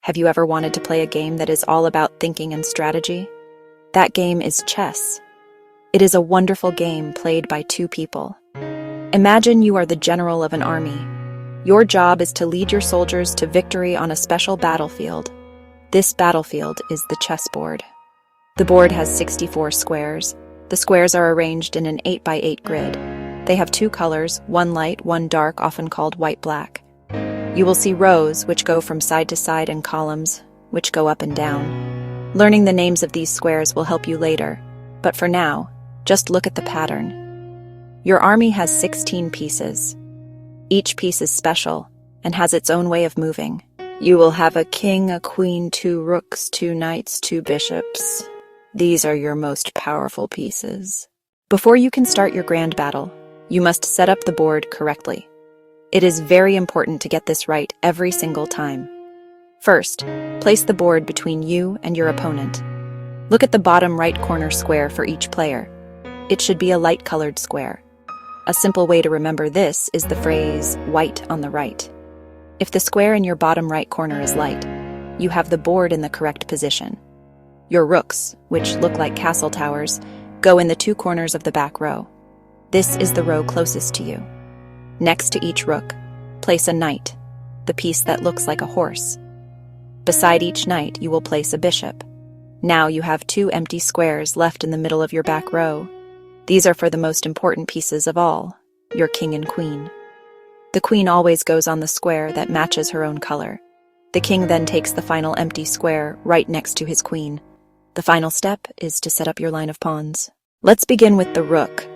Have you ever wanted to play a game that is all about thinking and strategy? That game is chess. It is a wonderful game played by two people. Imagine you are the general of an army. Your job is to lead your soldiers to victory on a special battlefield. This battlefield is the chessboard. The board has 64 squares. The squares are arranged in an 8x8 grid. They have two colors, one light, one dark, often called white-black. You will see rows, which go from side to side, and columns, which go up and down. Learning the names of these squares will help you later, but for now, just look at the pattern. Your army has 16 pieces. Each piece is special and has its own way of moving. You will have a king, a queen, 2 rooks, 2 knights, 2 bishops. These are your most powerful pieces. Before you can start your grand battle, you must set up the board correctly. It is very important to get this right every single time. First, place the board between you and your opponent. Look at the bottom right corner square for each player. It should be a light-colored square. A simple way to remember this is the phrase, white on the right. If the square in your bottom right corner is light, you have the board in the correct position. Your rooks, which look like castle towers, go in the 2 corners of the back row. This is the row closest to you. Next to each rook, place a knight, the piece that looks like a horse. Beside each knight, you will place a bishop. Now you have 2 empty squares left in the middle of your back row. These are for the most important pieces of all, your king and queen. The queen always goes on the square that matches her own color. The king then takes the final empty square right next to his queen. The final step is to set up your line of pawns. Let's begin with the rook.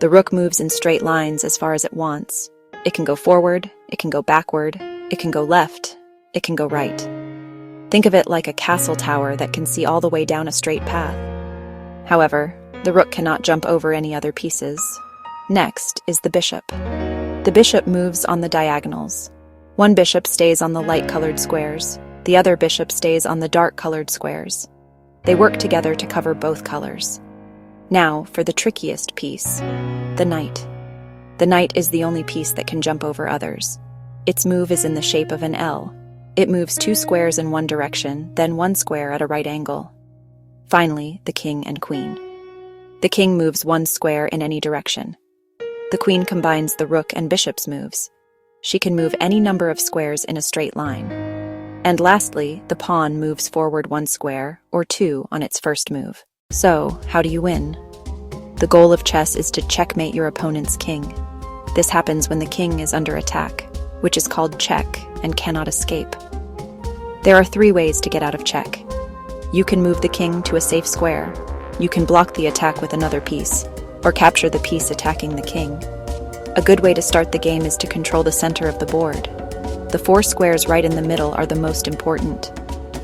The rook moves in straight lines as far as it wants. It can go forward, it can go backward, it can go left, it can go right. Think of it like a castle tower that can see all the way down a straight path. However, the rook cannot jump over any other pieces. Next is the bishop. The bishop moves on the diagonals. One bishop stays on the light-colored squares. The other bishop stays on the dark-colored squares. They work together to cover both colors. Now, for the trickiest piece, the knight. The knight is the only piece that can jump over others. Its move is in the shape of an L. It moves 2 squares in one direction, then 1 square at a right angle. Finally, the king and queen. The king moves 1 square in any direction. The queen combines the rook and bishop's moves. She can move any number of squares in a straight line. And lastly, the pawn moves forward 1 square, or 2 on its first move. So, how do you win? The goal of chess is to checkmate your opponent's king. This happens when the king is under attack, which is called check and cannot escape. There are 3 ways to get out of check. You can move the king to a safe square. You can block the attack with another piece, or capture the piece attacking the king. A good way to start the game is to control the center of the board. The 4 squares right in the middle are the most important.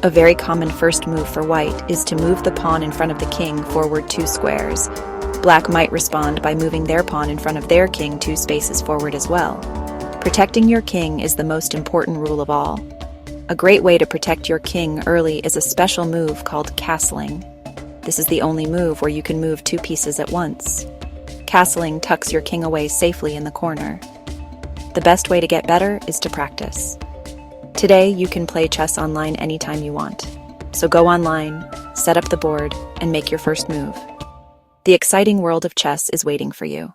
A very common first move for white is to move the pawn in front of the king forward 2 squares. Black might respond by moving their pawn in front of their king 2 spaces forward as well. Protecting your king is the most important rule of all. A great way to protect your king early is a special move called castling. This is the only move where you can move 2 pieces at once. Castling tucks your king away safely in the corner. The best way to get better is to practice. Today, you can play chess online anytime you want. So go online, set up the board, and make your first move. The exciting world of chess is waiting for you.